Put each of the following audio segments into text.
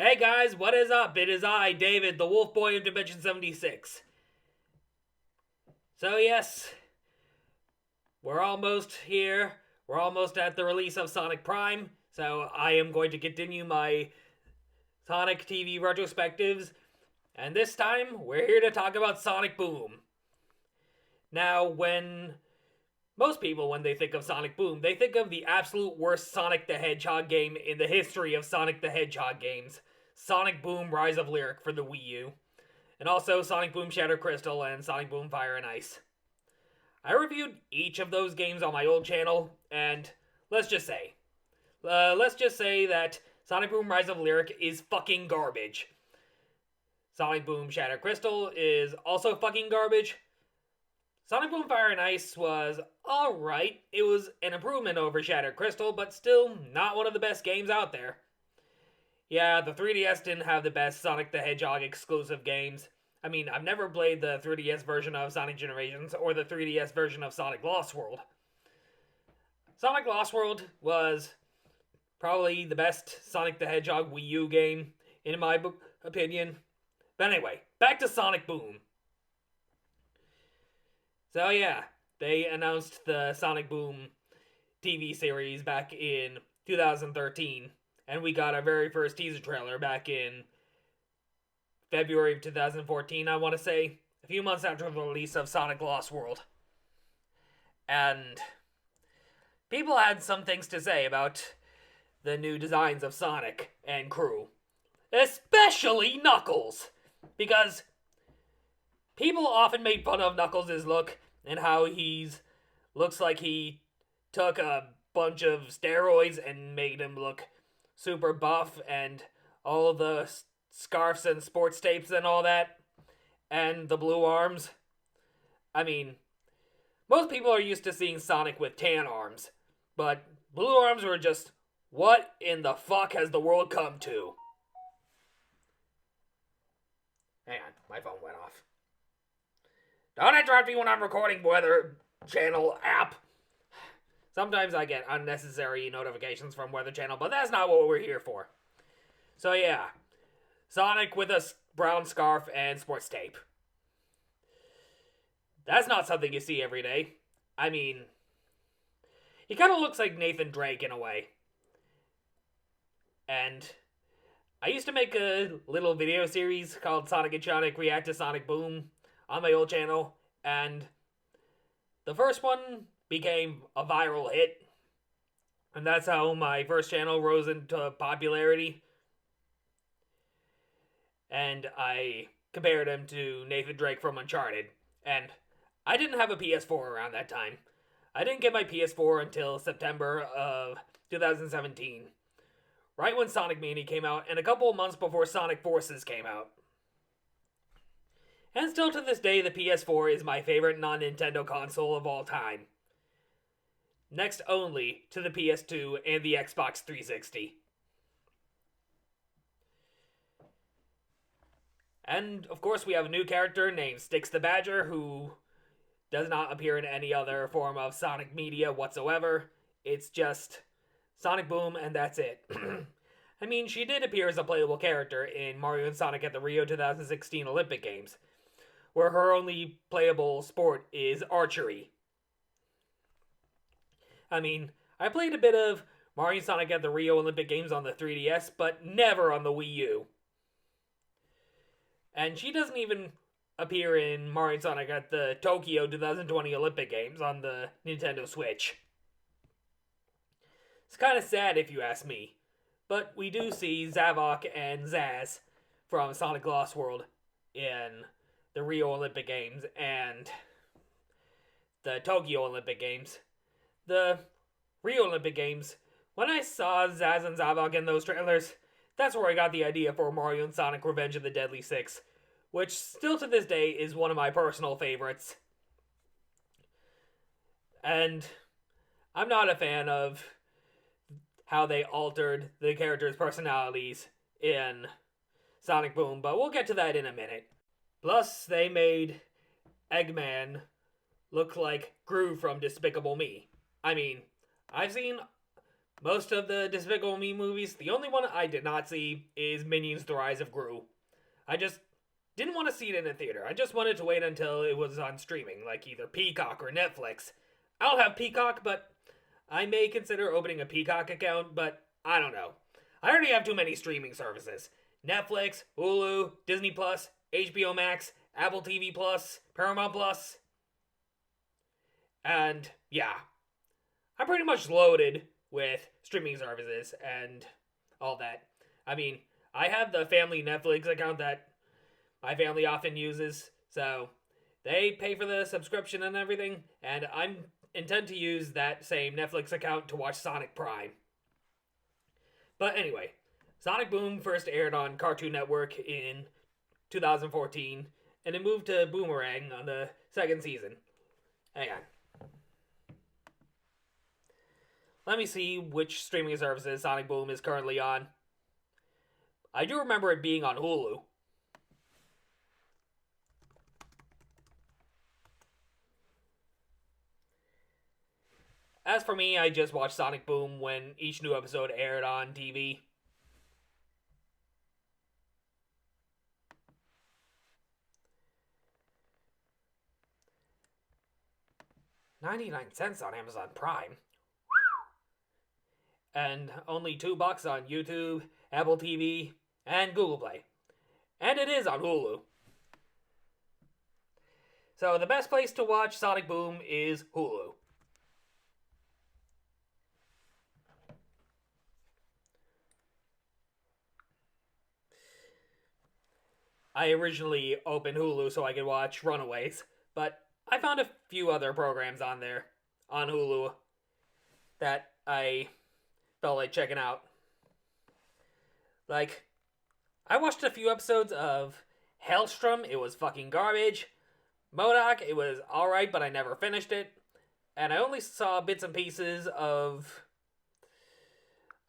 Hey guys, what is up? It is I, David, the Wolf Boy of Dimension 76. So yes, we're almost here. We're almost at the release of Sonic Prime. So I am going to continue my Sonic TV retrospectives. And this time, we're here to talk about Sonic Boom. Now, most people, when they think of Sonic Boom, they think of the absolute worst Sonic the Hedgehog game in the history of Sonic the Hedgehog games. Sonic Boom Rise of Lyric for the Wii U. And also Sonic Boom Shattered Crystal and Sonic Boom Fire and Ice. I reviewed each of those games on my old channel, and let's just say that Sonic Boom Rise of Lyric is fucking garbage. Sonic Boom Shattered Crystal is also fucking garbage. Sonic Boom Fire and Ice was alright. It was an improvement over Shattered Crystal, but still not one of the best games out there. Yeah, the 3DS didn't have the best Sonic the Hedgehog exclusive games. I mean, I've never played the 3DS version of Sonic Generations or the 3DS version of Sonic Lost World. Sonic Lost World was probably the best Sonic the Hedgehog Wii U game, in my opinion. But anyway, back to Sonic Boom. So yeah, they announced the Sonic Boom TV series back in 2013. And we got our very first teaser trailer back in February of 2014, I want to say. A few months after the release of Sonic Lost World. And people had some things to say about the new designs of Sonic and crew. Especially Knuckles! Because people often made fun of Knuckles' look and how looks like he took a bunch of steroids and made him look super buff, and all the scarves and sports tapes and all that, and the blue arms. I mean, most people are used to seeing Sonic with tan arms, but blue arms were just, what in the fuck has the world come to? Hang on, my phone went off. Don't interrupt me when I'm recording, Weather Channel app. Sometimes I get unnecessary notifications from Weather Channel, but that's not what we're here for. So yeah, Sonic with a brown scarf and sports tape. That's not something you see every day. I mean, he kind of looks like Nathan Drake in a way. And I used to make a little video series called Sonic and Sonic React to Sonic Boom on my old channel, and the first one became a viral hit, and that's how my first channel rose into popularity. And I compared him to Nathan Drake from Uncharted, and I didn't have a PS4 around that time. I didn't get my PS4 until September of 2017, right when Sonic Mania came out, and a couple of months before Sonic Forces came out. And still to this day, the PS4 is my favorite non-Nintendo console of all time. Next only to the PS2 and the Xbox 360. And, of course, we have a new character named Styx the Badger, who does not appear in any other form of Sonic media whatsoever. It's just Sonic Boom, and that's it. I mean, she did appear as a playable character in Mario and Sonic at the Rio 2016 Olympic Games, where her only playable sport is archery. I mean, I played a bit of Mario and Sonic at the Rio Olympic Games on the 3DS, but never on the Wii U. And she doesn't even appear in Mario and Sonic at the Tokyo 2020 Olympic Games on the Nintendo Switch. It's kind of sad if you ask me, but we do see Zavok and Zaz from Sonic Lost World in the Rio Olympic Games and the Tokyo Olympic Games. The Rio Olympic Games, when I saw Zaz and Zavok in those trailers, that's where I got the idea for Mario and Sonic Revenge of the Deadly Six, which still to this day is one of my personal favorites. And I'm not a fan of how they altered the characters' personalities in Sonic Boom, but we'll get to that in a minute. Plus, they made Eggman look like Gru from Despicable Me. I mean, I've seen most of the Despicable Me movies. The only one I did not see is Minions: The Rise of Gru. I just didn't want to see it in a theater. I just wanted to wait until it was on streaming, like either Peacock or Netflix. I don't have Peacock, but I may consider opening a Peacock account, but I don't know. I already have too many streaming services. Netflix, Hulu, Disney Plus, HBO Max, Apple TV Plus, Paramount Plus. And yeah, I'm pretty much loaded with streaming services and all that. I mean, I have the family Netflix account that my family often uses, so they pay for the subscription and everything, and I intend to use that same Netflix account to watch Sonic Prime. But anyway, Sonic Boom first aired on Cartoon Network in 2014, and it moved to Boomerang on the second season. Hang on. Let me see which streaming services Sonic Boom is currently on. I do remember it being on Hulu. As for me, I just watched Sonic Boom when each new episode aired on TV. $0.99 on Amazon Prime. And only $2 on YouTube, Apple TV, and Google Play. And it is on Hulu. So the best place to watch Sonic Boom is Hulu. I originally opened Hulu so I could watch Runaways, but I found a few other programs on there, on Hulu, that I felt like checking out. Like, I watched a few episodes of Hellstrom, it was fucking garbage. MODOK, it was alright, but I never finished it. And I only saw bits and pieces of,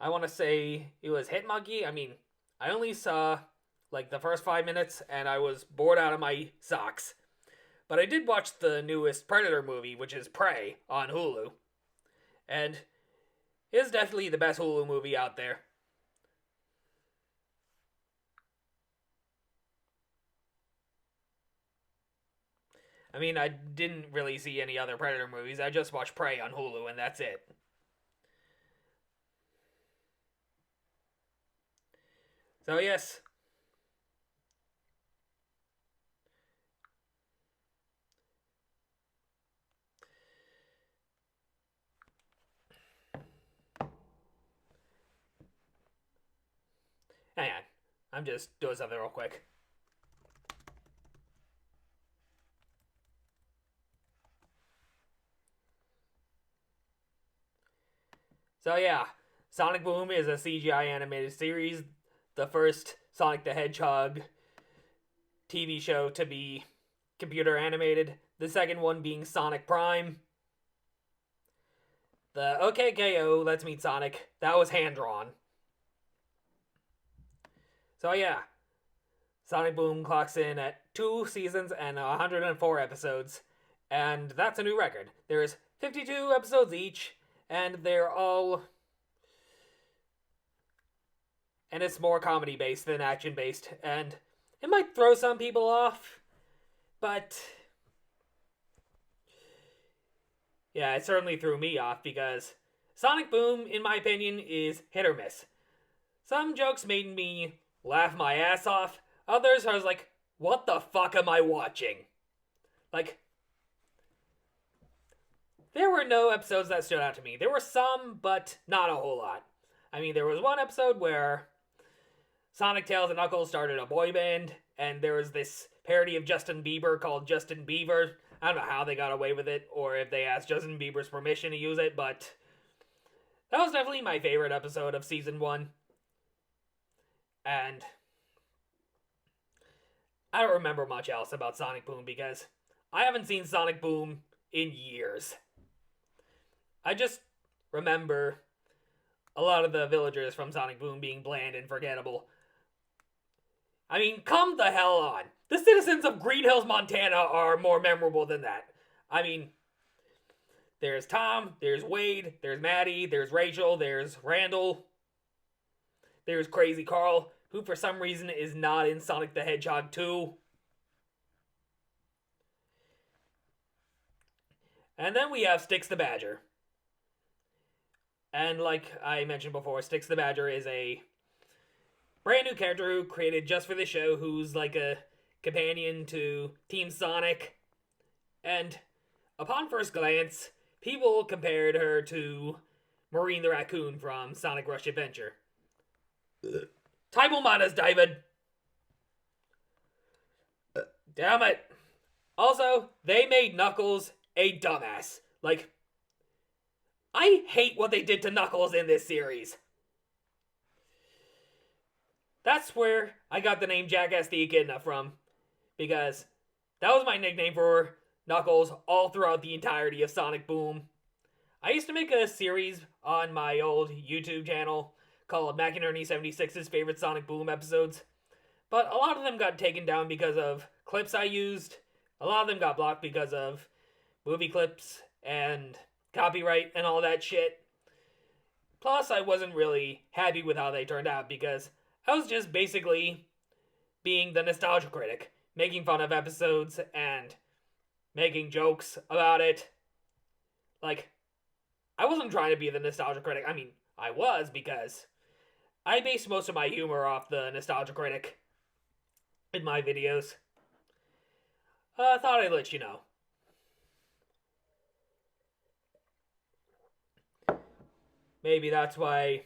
I want to say it was Hitmonkey. I mean, I only saw like the first 5 minutes and I was bored out of my socks. But I did watch the newest Predator movie, which is Prey, on Hulu. And it's definitely the best Hulu movie out there. I mean, I didn't really see any other Predator movies. I just watched Prey on Hulu, and that's it. So, yes. Hang on. I'm just doing something real quick. So, yeah. Sonic Boom is a CGI animated series. The first Sonic the Hedgehog TV show to be computer animated. The second one being Sonic Prime. The OKKO, Let's Meet Sonic, that was hand drawn. So yeah, Sonic Boom clocks in at 2 seasons and 104 episodes, and that's a new record. There's 52 episodes each, and they're all... And it's more comedy-based than action-based, and it might throw some people off, but... Yeah, it certainly threw me off because Sonic Boom, in my opinion, is hit or miss. Some jokes made me laugh my ass off. Others, I was like, what the fuck am I watching? Like, there were no episodes that stood out to me. There were some, but not a whole lot. I mean, there was one episode where Sonic, Tails, and Knuckles started a boy band, and there was this parody of Justin Bieber called Justin Bieber. I don't know how they got away with it, or if they asked Justin Bieber's permission to use it, but that was definitely my favorite episode of Season 1. And I don't remember much else about Sonic Boom because I haven't seen Sonic Boom in years. I just remember a lot of the villagers from Sonic Boom being bland and forgettable. I mean, come the hell on. The citizens of Green Hills, Montana are more memorable than that. I mean, There's Tom, there's Wade, there's Maddie, there's Rachel, there's Randall, there's Crazy Carl, who for some reason is not in Sonic the Hedgehog 2. And then we have Styx the Badger. And like I mentioned before, Styx the Badger is a brand new character who created just for the show, who's like a companion to Team Sonic. And upon first glance, people compared her to Maureen the Raccoon from Sonic Rush Adventure. Table manners, David. Damn it. Also, they made Knuckles a dumbass. Like, I hate what they did to Knuckles in this series. That's where I got the name Jackass the Echidna from. Because that was my nickname for Knuckles all throughout the entirety of Sonic Boom. I used to make a series on my old YouTube channel called McInerney76's Favorite Sonic Boom Episodes. But a lot of them got taken down because of clips I used. A lot of them got blocked because of movie clips and copyright and all that shit. Plus, I wasn't really happy with how they turned out because I was just basically being the nostalgia critic, making fun of episodes and making jokes about it. Like, I wasn't trying to be the nostalgia critic. I mean, I was, because I base most of my humor off the nostalgia critic in my videos. I thought I'd let you know. Maybe that's why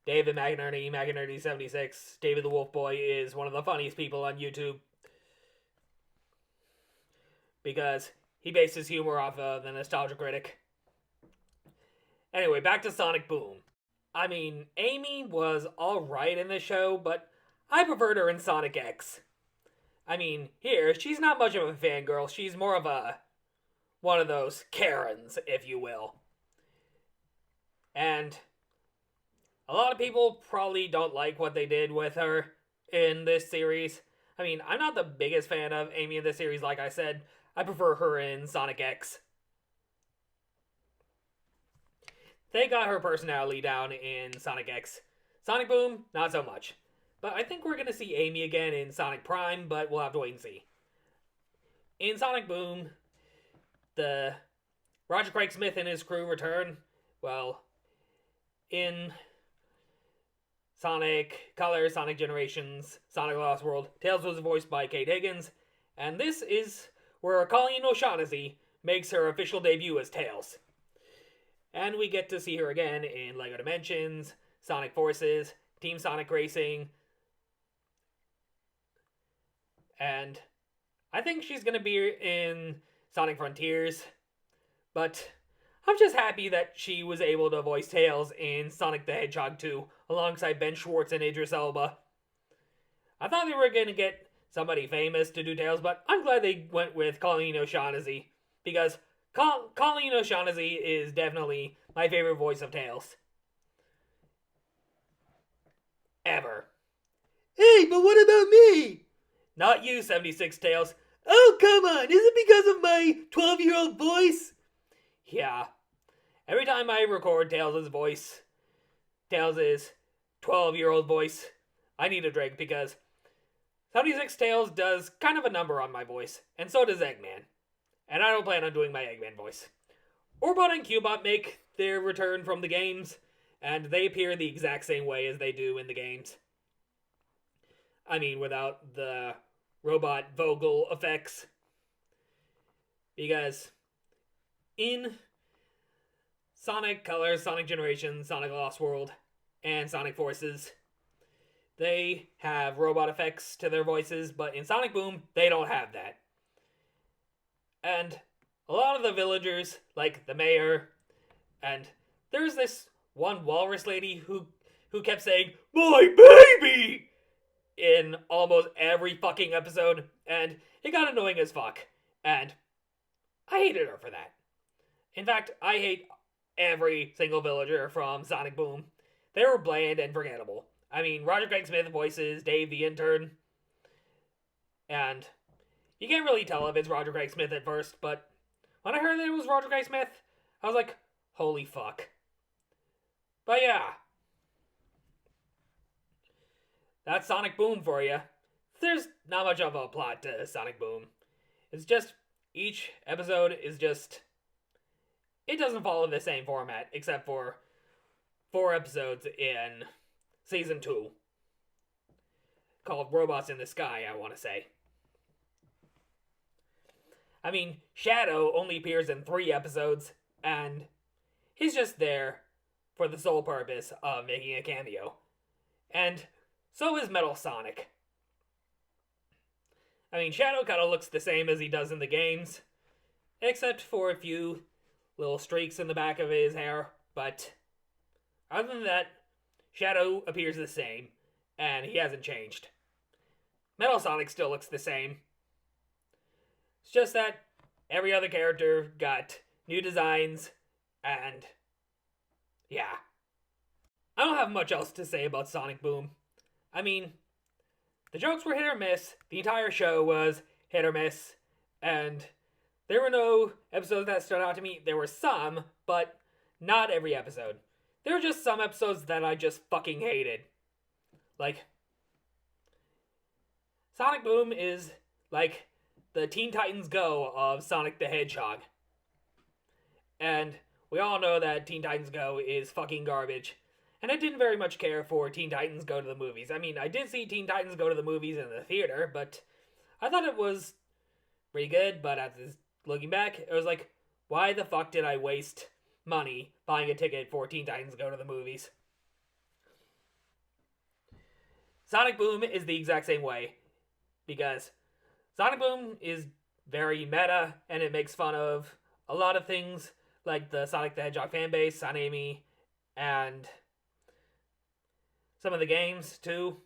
David McInerney, McInerney76, David the Wolf Boy, is one of the funniest people on YouTube. Because he based his humor off of the nostalgia critic. Anyway, back to Sonic Boom. I mean, Amy was alright in the show, but I preferred her in Sonic X. I mean, here, she's not much of a fangirl. She's more of one of those Karens, if you will. And a lot of people probably don't like what they did with her in this series. I mean, I'm not the biggest fan of Amy in this series, like I said. I prefer her in Sonic X. They got her personality down in Sonic X. Sonic Boom, not so much. But I think we're going to see Amy again in Sonic Prime, but we'll have to wait and see. In Sonic Boom, the Roger Craig Smith and his crew return. Well, in Sonic Colors, Sonic Generations, Sonic Lost World, Tails was voiced by Kate Higgins, and this is where Colleen O'Shaughnessy makes her official debut as Tails. And we get to see her again in LEGO Dimensions, Sonic Forces, Team Sonic Racing, and I think she's going to be in Sonic Frontiers, but I'm just happy that she was able to voice Tails in Sonic the Hedgehog 2 alongside Ben Schwartz and Idris Elba. I thought they were going to get somebody famous to do Tails, but I'm glad they went with Colleen O'Shaughnessy, because Colleen O'Shaughnessy is definitely my favorite voice of Tails. Ever. Hey, but what about me? Not you, 76 Tails. Oh, come on. Is it because of my 12-year-old voice? Yeah. Every time I record Tails' voice, Tails' 12-year-old voice, I need a drink because 76 Tails does kind of a number on my voice, and so does Eggman. And I don't plan on doing my Eggman voice. Orbot and Cubot make their return from the games, and they appear the exact same way as they do in the games. I mean, without the robot Vogel effects. Because in Sonic Colors, Sonic Generations, Sonic Lost World, and Sonic Forces, they have robot effects to their voices, but in Sonic Boom, they don't have that. And a lot of the villagers, like the mayor, and there's this one walrus lady who kept saying, "My baby!" in almost every fucking episode, and it got annoying as fuck. And I hated her for that. In fact, I hate every single villager from Sonic Boom. They were bland and forgettable. I mean, Roger Craig Smith voices Dave the Intern, and you can't really tell if it's Roger Craig Smith at first, but when I heard that it was Roger Craig Smith, I was like, holy fuck. But yeah, that's Sonic Boom for you. There's not much of a plot to Sonic Boom. It's just, each episode is just, it doesn't follow the same format, except for 4 episodes in Season 2. Called Robots in the Sky, I want to say. I mean, Shadow only appears in 3 episodes, and he's just there for the sole purpose of making a cameo. And so is Metal Sonic. I mean, Shadow kind of looks the same as he does in the games, except for a few little streaks in the back of his hair, but other than that, Shadow appears the same, and he hasn't changed. Metal Sonic still looks the same. It's just that every other character got new designs, and yeah. I don't have much else to say about Sonic Boom. I mean, the jokes were hit or miss, the entire show was hit or miss, and there were no episodes that stood out to me. There were some, but not every episode. There were just some episodes that I just fucking hated. Like, Sonic Boom is like the Teen Titans Go of Sonic the Hedgehog. And we all know that Teen Titans Go is fucking garbage. And I didn't very much care for Teen Titans Go to the movies. I mean, I did see Teen Titans Go to the movies in the theater, but I thought it was pretty good, but after looking back, it was like, why the fuck did I waste money buying a ticket for Teen Titans Go to the movies? Sonic Boom is the exact same way, because Sonic Boom is very meta, and it makes fun of a lot of things, like the Sonic the Hedgehog fanbase, Son Amy, and some of the games, too.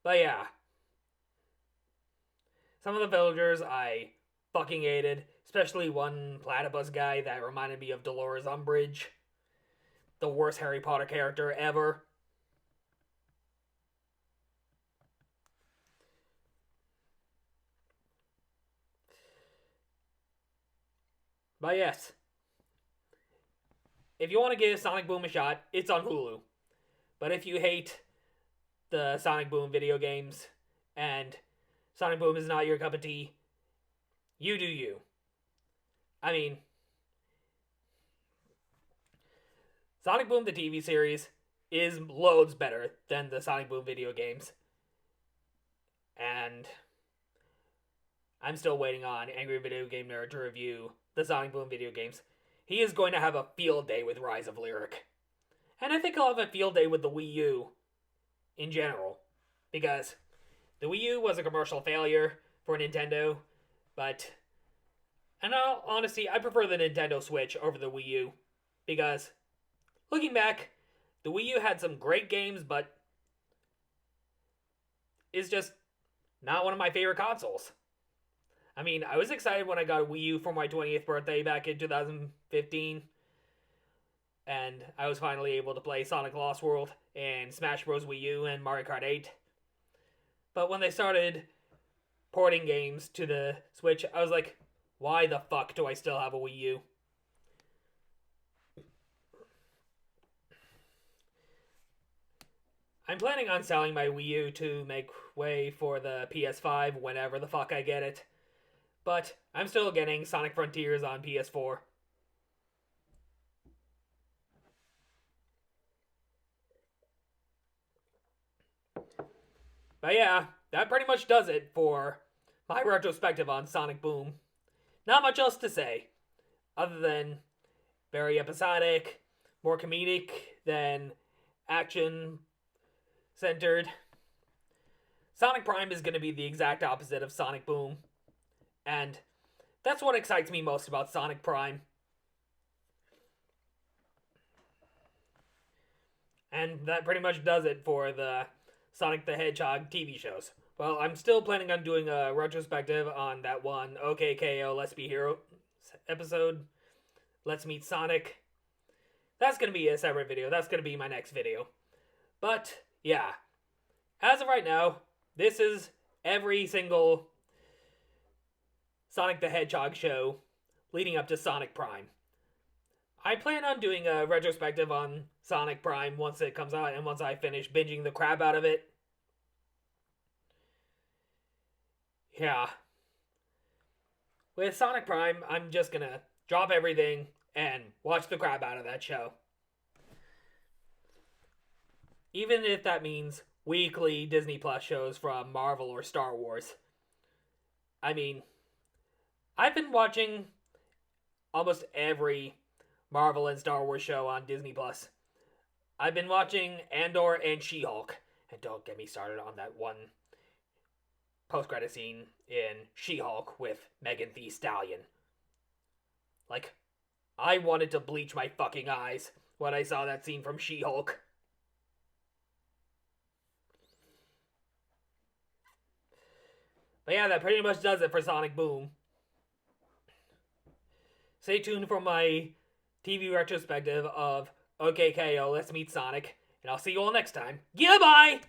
But yeah. Some of the villagers I fucking hated, especially one platypus guy that reminded me of Dolores Umbridge. The worst Harry Potter character ever. But yes. If you want to give Sonic Boom a shot, it's on Hulu. But if you hate the Sonic Boom video games and Sonic Boom is not your cup of tea, you do you. I mean, Sonic Boom the TV series is loads better than the Sonic Boom video games. And I'm still waiting on Angry Video Game Nerd to review the Sonic Boom video games. He is going to have a field day with Rise of Lyric. And I think I'll have a field day with the Wii U in general. Because the Wii U was a commercial failure for Nintendo. But in all honesty, I prefer the Nintendo Switch over the Wii U. Because, looking back, the Wii U had some great games, but is just not one of my favorite consoles. I mean, I was excited when I got a Wii U for my 20th birthday back in 2015. And I was finally able to play Sonic Lost World and Smash Bros. Wii U and Mario Kart 8. But when they started porting games to the Switch, I was like, why the fuck do I still have a Wii U? I'm planning on selling my Wii U to make way for the PS5 whenever the fuck I get it. But I'm still getting Sonic Frontiers on PS4. But yeah, that pretty much does it for my retrospective on Sonic Boom. Not much else to say, other than very episodic, more comedic than action-centered. Sonic Prime is going to be the exact opposite of Sonic Boom. And that's what excites me most about Sonic Prime. And that pretty much does it for the Sonic the Hedgehog TV shows. Well, I'm still planning on doing a retrospective on that one OKKO Let's Be Heroes episode. Let's Meet Sonic. That's going to be a separate video. That's going to be my next video. But, yeah. As of right now, this is every single Sonic the Hedgehog show leading up to Sonic Prime. I plan on doing a retrospective on Sonic Prime once it comes out and once I finish binging the crap out of it. Yeah. With Sonic Prime, I'm just gonna drop everything and watch the crap out of that show. Even if that means weekly Disney Plus shows from Marvel or Star Wars. I mean, I've been watching almost every Marvel and Star Wars show on Disney Plus. I've been watching Andor and She-Hulk. And don't get me started on that one post-credit scene in She-Hulk with Megan Thee Stallion. Like, I wanted to bleach my fucking eyes when I saw that scene from She-Hulk. But yeah, that pretty much does it for Sonic Boom. Stay tuned for my TV retrospective of OK KO, Let's Meet Sonic, and I'll see you all next time. Goodbye!